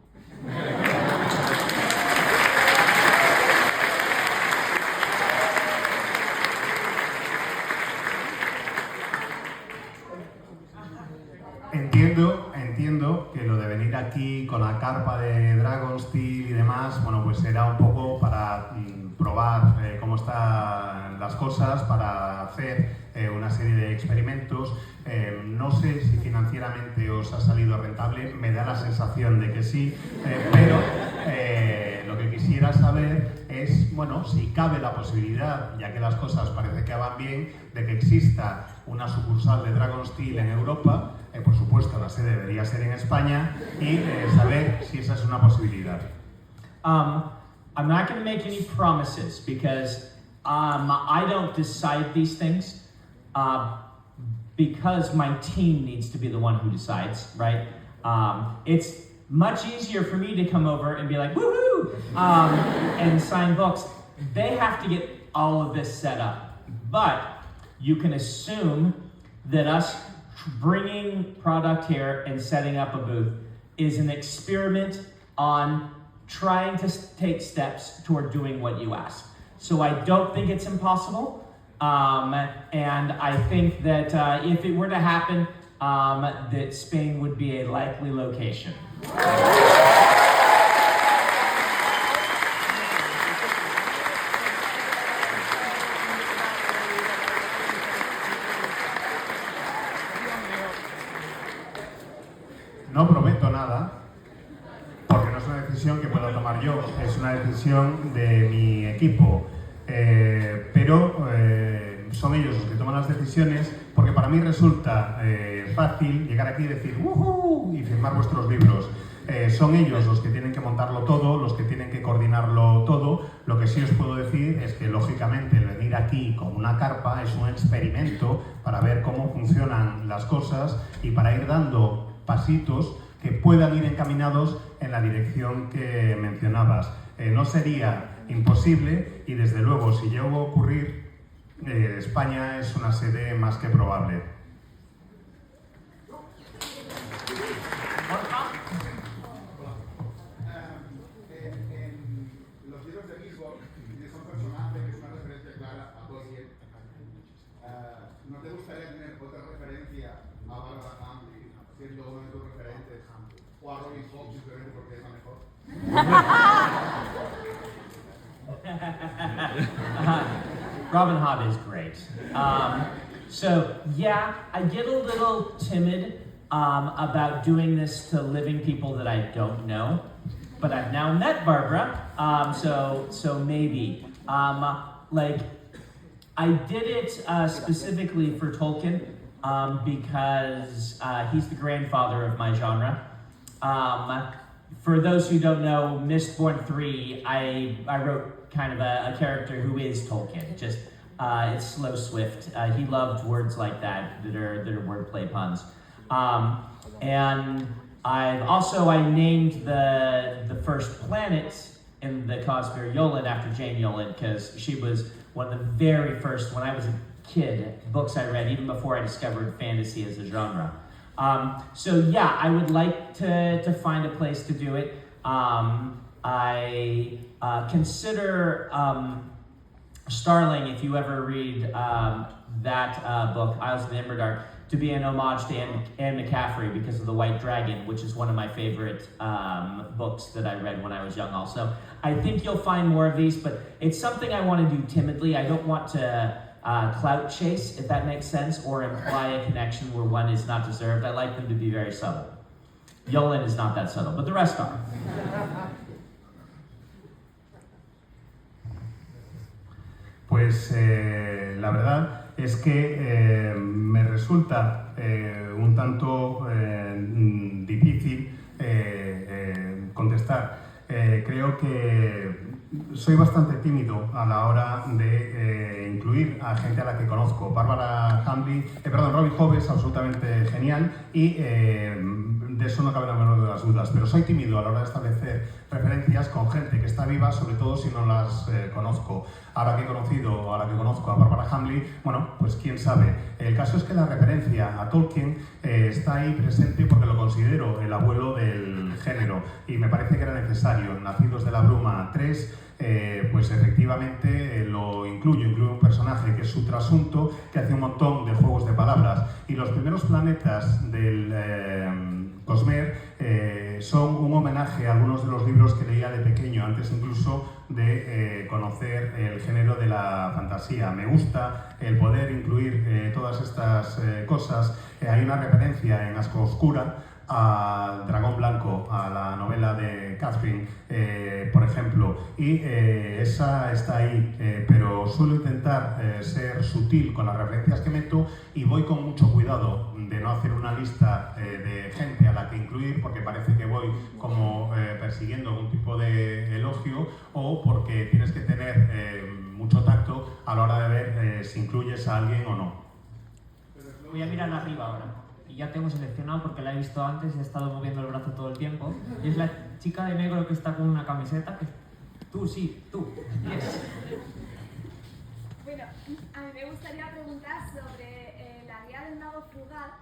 Entiendo que lo de venir aquí con la carpa de Dragon Steel y demás, bueno, pues será un poco para probar cómo están las cosas, para hacer una serie de experimentos. No sé si financieramente os ha salido rentable, me da la sensación de que sí, pero lo que quisiera saber es, bueno, si cabe la posibilidad, ya que las cosas parece que van bien, de que exista una sucursal de Dragon Steel en Europa. Por supuesto, la sede debería ser en España, y saber si esa es una posibilidad. I'm not going to make any promises because I don't decide these things because my team needs to be the one who decides, right? It's much easier for me to come over and be like, woohoo, and sign books. They have to get all of this set up. But you can assume that us bringing product here and setting up a booth is an experiment on trying to take steps toward doing what you ask. So I don't think it's impossible, and I think that if it were to happen, that Spain would be a likely location. No prometo nada, porque no es una decisión que pueda tomar yo, es una decisión de mi equipo. Pero son ellos los que toman las decisiones, porque para mí resulta fácil llegar aquí y decir ¡Woohoo! Y firmar vuestros libros. Son ellos los que tienen que montarlo todo, los que tienen que coordinarlo todo. Lo que sí os puedo decir es que, lógicamente, el venir aquí con una carpa es un experimento para ver cómo funcionan las cosas y para ir dando pasitos que puedan ir encaminados en la dirección que mencionabas. No sería imposible, y desde luego, si llegó a ocurrir, España es una sede más que probable. En los libros de Gisborne tienes un personaje que es una referencia clara a Tolkien. ¿No te gustaría tener otra referencia a Barbara Hamlin, siendo uno de tus referentes, o a Robin Hood simplemente porque es la mejor? Robin Hood is great. So yeah, I get a little timid about doing this to living people that I don't know, but I've now met Barbara, so maybe. Like, I did it specifically for Tolkien because he's the grandfather of my genre. For those who don't know, Mistborn 3, I wrote kind of a character who is Tolkien. Just it's slow, swift. He loved words like that are wordplay puns. And I named the first planet in the Cosmere Yolen after Jane Yolen, because she was one of the very first, when I was a kid, books I read, even before I discovered fantasy as a genre. So yeah, I would like to find a place to do it. I consider Starling, if you ever read that book, Isles of the Emberdark, to be an homage to Anne McCaffrey because of The White Dragon, which is one of my favorite books that I read when I was young also. I think you'll find more of these, but it's something I want to do timidly. I don't want to clout chase, if that makes sense, or imply a connection where one is not deserved. I like them to be very subtle. Yolen is not that subtle, but the rest are. Pues la verdad es que me resulta un tanto difícil contestar. Creo que soy bastante tímido a la hora de incluir a gente a la que conozco. Robin Hobb es absolutamente genial y de eso no cabe la menor de las dudas, pero soy tímido a la hora de establecer referencias con gente que está viva, sobre todo si no las conozco. Ahora que he conocido a la que conozco, a Barbara Hamley, bueno, pues quién sabe. El caso es que la referencia a Tolkien está ahí presente porque lo considero el abuelo del género y me parece que era necesario. Nacidos de la Bruma 3, pues efectivamente lo incluye un personaje que es su trasunto, que hace un montón de juegos de palabras, y los primeros planetas del Cosmere son un homenaje a algunos de los libros que leía de pequeño, antes incluso de conocer el género de la fantasía. Me gusta el poder incluir todas estas cosas. Hay una referencia en Asco Oscura al Dragón Blanco, a la novela de Catherine, por ejemplo, y esa está ahí, pero suelo intentar ser sutil con las referencias que meto y voy con mucho cuidado de no hacer una lista de gente a la que incluir porque parece que voy como persiguiendo algún tipo de elogio, o porque tienes que tener mucho tacto a la hora de ver si incluyes a alguien o no. Voy a mirar arriba ahora. Y ya tengo seleccionado porque la he visto antes y he estado moviendo el brazo todo el tiempo. Y es la chica de negro que está con una camiseta que... Tú, sí, tú. Yes. Bueno, a mí me gustaría preguntar sobre la guía del mago fugaz,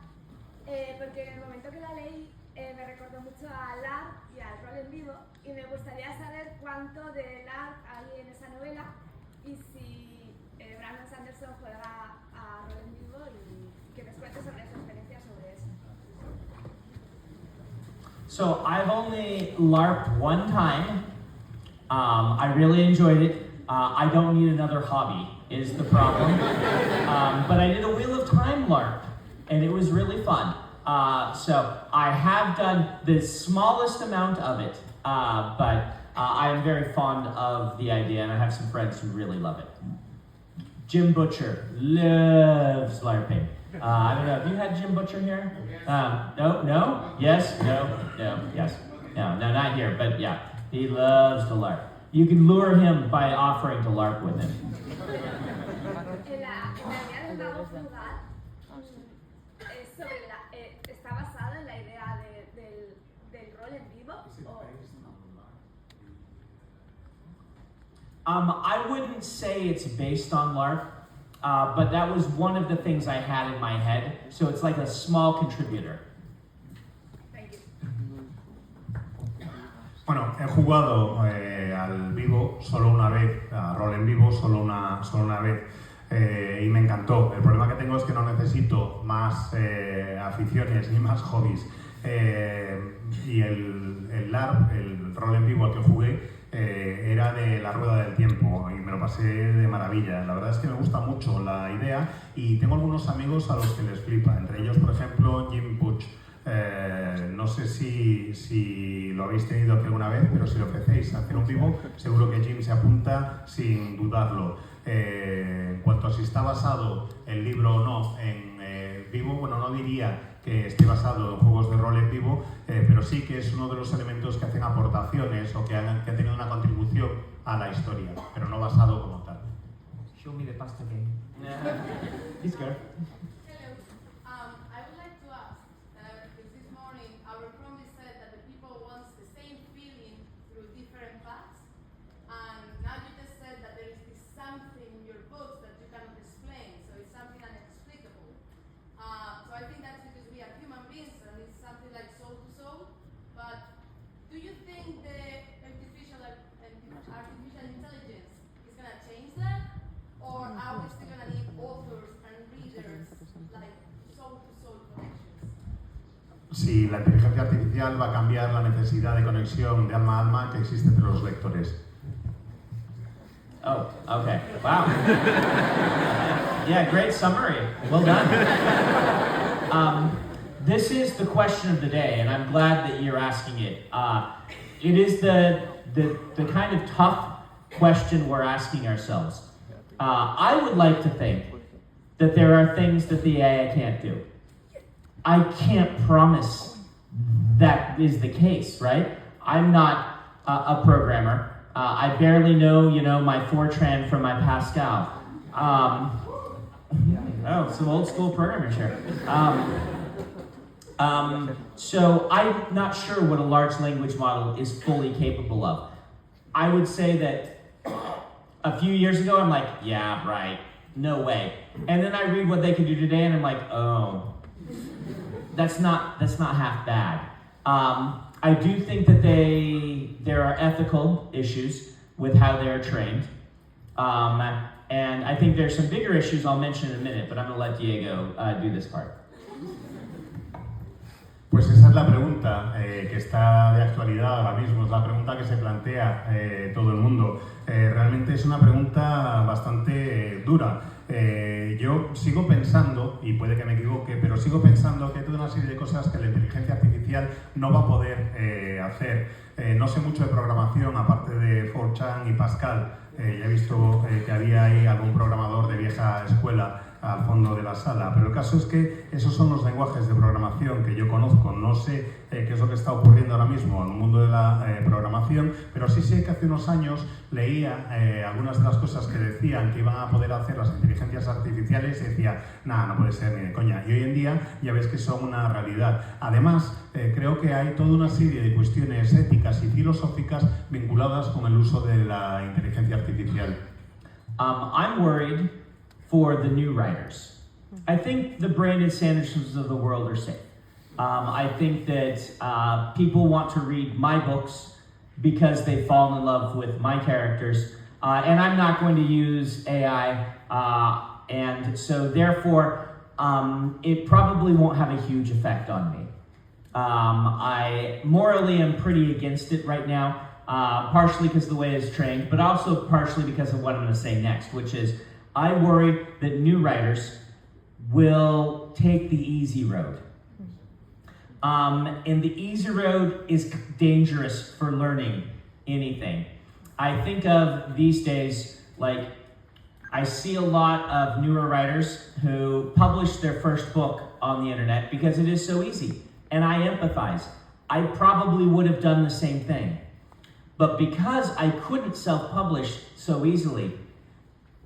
porque en el momento que la leí me recordó mucho a LARP y al rol en vivo, y me gustaría saber cuánto de LARP hay en esa novela y si Brandon Sanderson juega a rol en vivo, y que nos cuente sobre su experiencia sobre eso. So I've only LARPed one time. I really enjoyed it. I don't need another hobby, is the problem. But I did a Wheel of Time LARP, and it was really fun. So I have done the smallest amount of it, but I am very fond of the idea, and I have some friends who really love it. Jim Butcher loves LARPing. I don't know, have you had Jim Butcher here? No? No? Yes? No? No? Yes? No, not here, but yeah, he loves to LARP. You can lure him by offering to LARP with him. En la guía del mago fugaz, ¿está basado en la idea del rol en vivo? I wouldn't say it's based on LARP, but that was one of the things I had in my head, so it's like a small contributor. Thank you. Bueno, he jugado al vivo solo una vez, a rol en vivo solo una vez, y me encantó. El problema que tengo es que no necesito más aficiones ni más hobbies. Y el LARP, el rol en vivo al que jugué, era de la rueda del tiempo y me lo pasé de maravilla. La verdad es que me gusta mucho la idea y tengo algunos amigos a los que les flipa, entre ellos, por ejemplo, Jim Butch. No sé si lo habéis tenido aquí alguna vez, pero si le ofrecéis hacer un vivo, seguro que Jim se apunta sin dudarlo. En cuanto a si está basado el libro o no en vivo, bueno, no diría que esté basado en juegos de rol en vivo, pero sí que es uno de los elementos que hacen aportaciones o que han tenido una contribución a la historia, pero no basado como tal. Show me the pasta game. This girl. Hello. I would like to ask, because this morning Abercrombie said that the people want the same feeling through different paths, and now you just said that there is this something in your books that you cannot explain, so it's something inexplicable. So I think that's because we are human beings and it's something like soul to soul, but do you think the artificial intelligence is going to change that? Or are we still going to need authors and readers, like soul-to-soul connections? Si la inteligencia artificial va a cambiar la necesidad de conexión de alma a alma que existe entre los lectores. Oh, okay. Wow. Yeah, great summary. Well done. this is the question of the day, and I'm glad that you're asking it. It is the kind of tough question we're asking ourselves. I would like to think that there are things that the AI can't do. I can't promise that is the case, right? I'm not a programmer. I barely know, my Fortran from my Pascal. Some old school programmers here. So I'm not sure what a large language model is fully capable of. I would say that a few years ago, I'm like, yeah, right, no way. And then I read what they can do today, and I'm like, oh, that's not half bad. I do think that there are ethical issues with how they're trained. And I think there's some bigger issues I'll mention in a minute, but I'm going to let Diego do this part. Pues esa es la pregunta que está de actualidad ahora mismo, es la pregunta que se plantea todo el mundo. Realmente es una pregunta bastante dura. Yo sigo pensando, y puede que me equivoque, pero sigo pensando que hay toda una serie de cosas que la inteligencia artificial no va a poder hacer. No sé mucho de programación, aparte de Fortran y Pascal. Ya he visto que había ahí algún programador de vieja escuela al fondo de la sala, pero el caso es que esos son los lenguajes de programación que yo conozco. No sé qué es lo que está ocurriendo ahora mismo en el mundo de la programación, pero sí sé que hace unos años leía algunas de las cosas que decían que iban a poder hacer las inteligencias artificiales y decía, nada, no puede ser ni de coña. Y hoy en día ya ves que son una realidad. Además, creo que hay toda una serie de cuestiones éticas y filosóficas vinculadas con el uso de la inteligencia artificial. I'm worried for the new writers. I think the Brandon Sandersons of the world are safe. I think that people want to read my books because they've fallen in love with my characters, and I'm not going to use AI, and so therefore it probably won't have a huge effect on me. I morally am pretty against it right now, partially because of the way it's trained, but also partially because of what I'm going to say next, which is I worry that new writers will take the easy road. And the easy road is dangerous for learning anything. I think of these days, like, I see a lot of newer writers who publish their first book on the internet because it is so easy. And I empathize. I probably would have done the same thing. But because I couldn't self-publish so easily,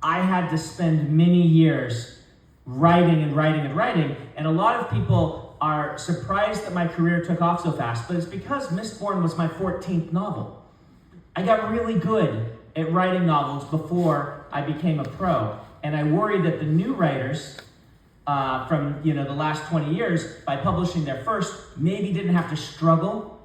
I had to spend many years writing, and a lot of people are surprised that my career took off so fast, but it's because Mistborn was my 14th novel. I got really good at writing novels before I became a pro, and I worry that the new writers from the last 20 years, by publishing their first, maybe didn't have to struggle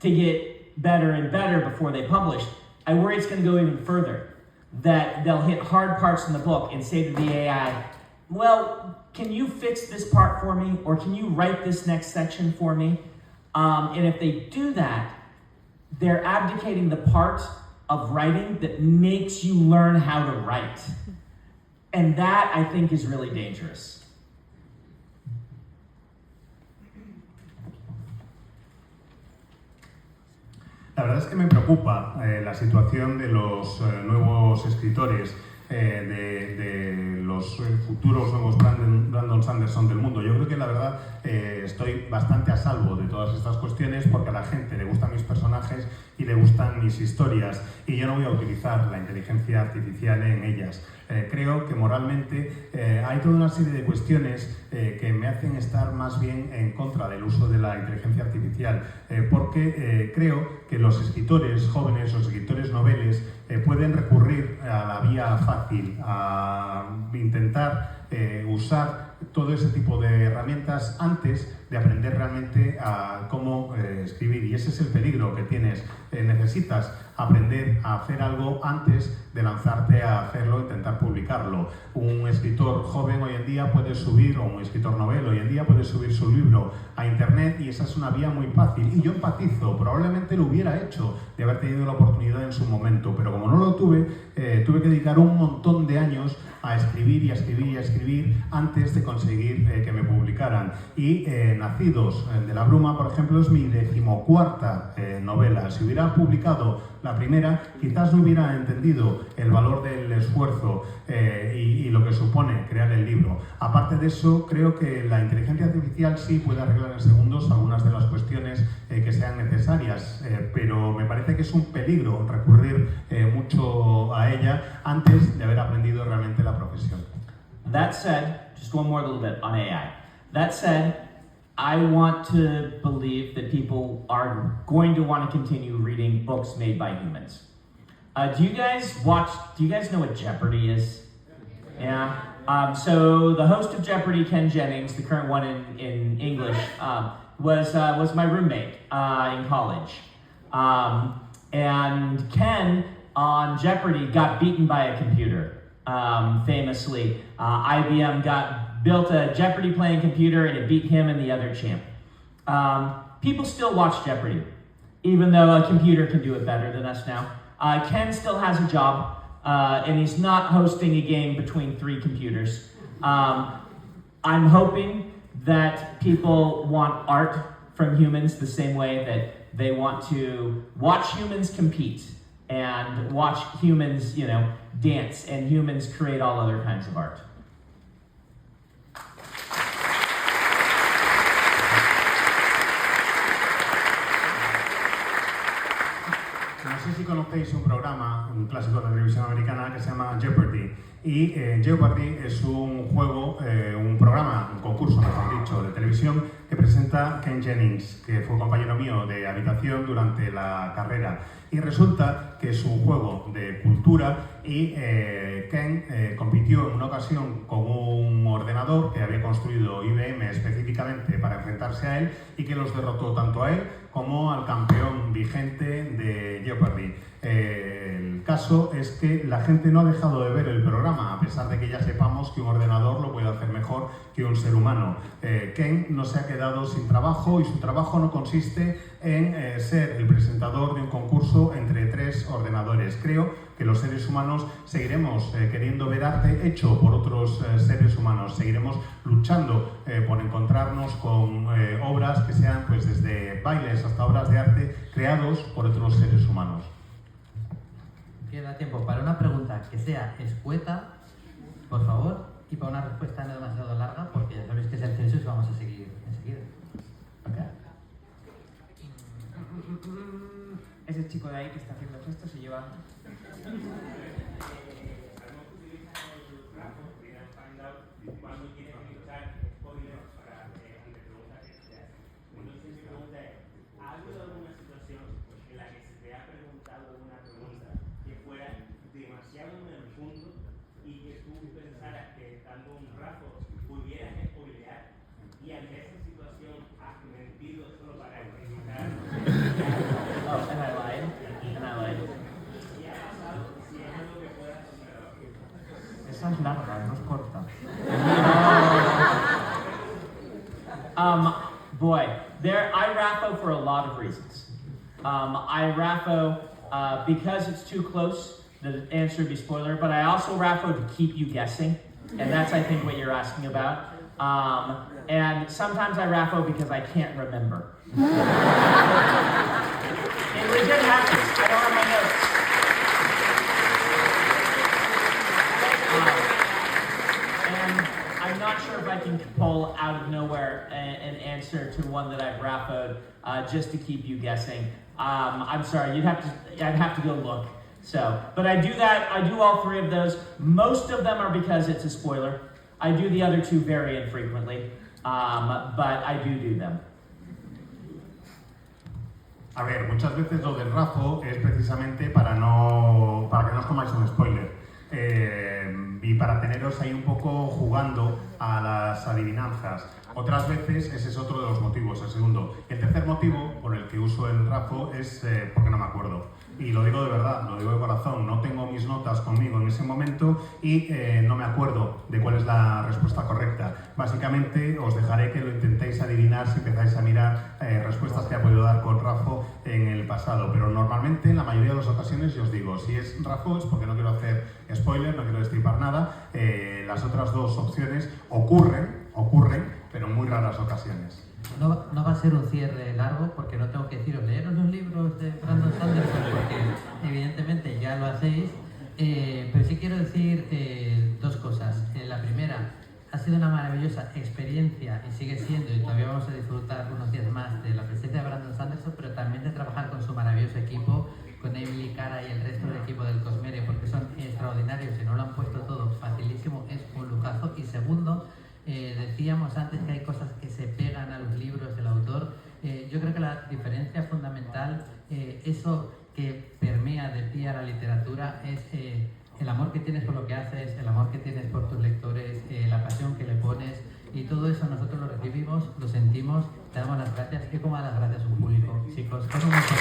to get better and better before they published. I worry it's going to go even further. That they'll hit hard parts in the book and say to the AI, well, can you fix this part for me? Or can you write this next section for me? And if they do that, they're abdicating the part of writing that makes you learn how to write. And that, I think, is really dangerous. La verdad es que me preocupa la situación de los nuevos escritores, de los futuros nuevos Brandon Sanderson del mundo. Yo creo que la verdad estoy bastante a salvo de todas estas cuestiones porque a la gente le gustan mis personajes y le gustan mis historias y yo no voy a utilizar la inteligencia artificial en ellas. Creo que moralmente hay toda una serie de cuestiones que me hacen estar más bien en contra del uso de la inteligencia artificial, porque creo que los escritores jóvenes, los escritores noveles, pueden recurrir a la vía fácil, a intentar usar todo ese tipo de herramientas antes de aprender realmente a cómo escribir. Y ese es el peligro que tienes. Necesitas aprender a hacer algo antes de lanzarte a hacerlo, intentar publicarlo. Un escritor joven hoy en día puede subir, o un escritor novel hoy en día puede subir su libro a internet y esa es una vía muy fácil. Y yo empatizo, probablemente lo hubiera hecho de haber tenido la oportunidad en su momento, pero como no lo tuve, tuve que dedicar un montón de años a escribir y a escribir y a escribir antes de conseguir que me publicaran. Y Nacidos de la Bruma, por ejemplo, es mi 14ª novela. Si hubiera publicado la primera, quizás no hubiera entendido el valor del esfuerzo y lo que supone crear el libro. Aparte de eso, creo que la inteligencia artificial sí puede arreglar en segundos algunas de las cuestiones que sean necesarias, pero me parece que es un peligro recurrir mucho a ella antes de haber aprendido realmente la profesión. That said, just one more little bit on AI. That said, I want to believe that people are going to want to continue reading books made by humans. Do you guys know what Jeopardy is? Yeah. So the host of Jeopardy, Ken Jennings, the current one in English, was my roommate in college. And Ken on Jeopardy got beaten by a computer. Famously, IBM built a Jeopardy playing computer and it beat him and the other champ. People still watch Jeopardy, even though a computer can do it better than us now. Ken still has a job, and he's not hosting a game between 3 computers. I'm hoping that people want art from humans the same way that they want to watch humans compete and watch humans, dance, and humans create all other kinds of art. No sé si conocéis un programa, un clásico de televisión americana que se llama Jeopardy. Y Jeopardy es un juego, un programa, un concurso, mejor dicho, de televisión que presenta Ken Jennings, que fue compañero mío de habitación durante la carrera. Y resulta que es un juego de cultura y Ken compitió en una ocasión con un ordenador que había construido IBM específicamente para enfrentarse a él y que los derrotó tanto a él como al campeón vigente de Jeopardy. El caso es que la gente no ha dejado de ver el programa, a pesar de que ya sepamos que un ordenador lo puede hacer mejor que un ser humano. Ken no se ha quedado sin trabajo y su trabajo no consiste en ser el presentador de un concurso entre 3 ordenadores. Creo que los seres humanos seguiremos queriendo ver arte hecho por otros seres humanos, seguiremos luchando por encontrarnos con obras que sean pues desde bailes hasta obras de arte creados por otros seres humanos. Queda tiempo para una pregunta que sea escueta, por favor, y para una respuesta no demasiado larga, porque ya sabéis que es el censo y vamos a seguir enseguida. Okay. Ese chico de ahí que está haciendo gestos se lleva... Esa es larga, no es corta. Boy, I RAFO for a lot of reasons. I RAFO because it's too close, the answer would be spoiler, but I also RAFO to keep you guessing, and that's, I think, what you're asking about. And sometimes I RAFO because I can't remember. It legit happens. I don't have my notes. And I'm not sure if I can pull out of nowhere an answer to one that I've RAFO'd just to keep you guessing. I'm sorry, I'd have to go look. So, but I do that, I do all 3 of those. Most of them are because it's a spoiler. I do the other 2 very infrequently, but I do them. A ver, muchas veces lo del RAFO es precisamente para que no os comáis un spoiler y para teneros ahí un poco jugando a las adivinanzas. Otras veces ese es otro de los motivos, el segundo. El tercer motivo por el que uso el RAFO es porque no me acuerdo. Y lo digo de verdad, lo digo de corazón, no tengo mis notas conmigo en ese momento y no me acuerdo de cuál es la respuesta correcta. Básicamente os dejaré que lo intentéis adivinar si empezáis a mirar respuestas que ha podido dar con RAFO en el pasado, pero normalmente en la mayoría de las ocasiones yo os digo, si es RAFO es porque no quiero hacer spoiler, no quiero destripar nada, las otras 2 opciones ocurren, pero en muy raras ocasiones. No va a ser un cierre largo porque no tengo que deciros leeros los libros de Brandon Sanderson porque evidentemente ya lo hacéis, pero sí quiero decir dos cosas. La primera, ha sido una maravillosa experiencia y sigue siendo, y todavía vamos a disfrutar unos días más de la presencia de Brandon Sanderson, pero también de trabajar con su maravilloso equipo, con Emily Cara y el resto del equipo del Cosmere, porque son extraordinarios y no lo han puesto todo facilísimo, es un lujazo. Y segundo, decíamos antes que hay cosas que se pegan a los libros del autor. Yo creo que la diferencia fundamental, eso que permea de ti a la literatura, es el amor que tienes por lo que haces, el amor que tienes por tus lectores, la pasión que le pones, y todo eso nosotros lo recibimos, lo sentimos, te damos las gracias. Y como dar las gracias a un público, chicos, con un mucho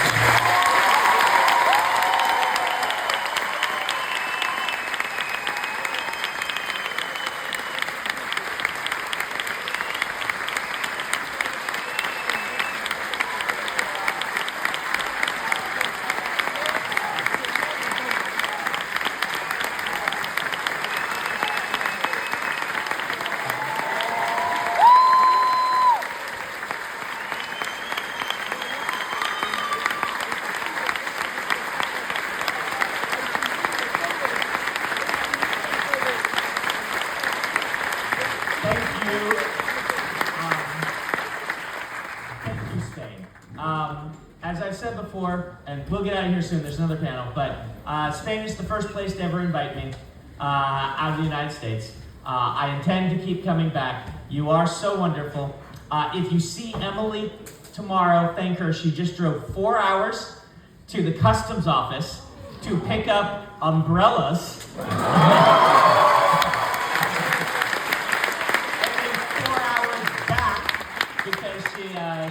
As I've said before, and we'll get out of here soon, there's another panel, but Spain is the first place to ever invite me out of the United States. I intend to keep coming back. You are so wonderful. If you see Emily tomorrow, thank her. She just drove 4 hours to the customs office to pick up umbrellas.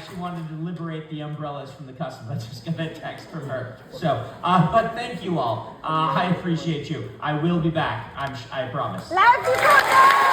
She wanted to liberate the umbrellas from the customs. I just got a text from her. So, but thank you all. I appreciate you. I will be back. I promise. Loud people, no!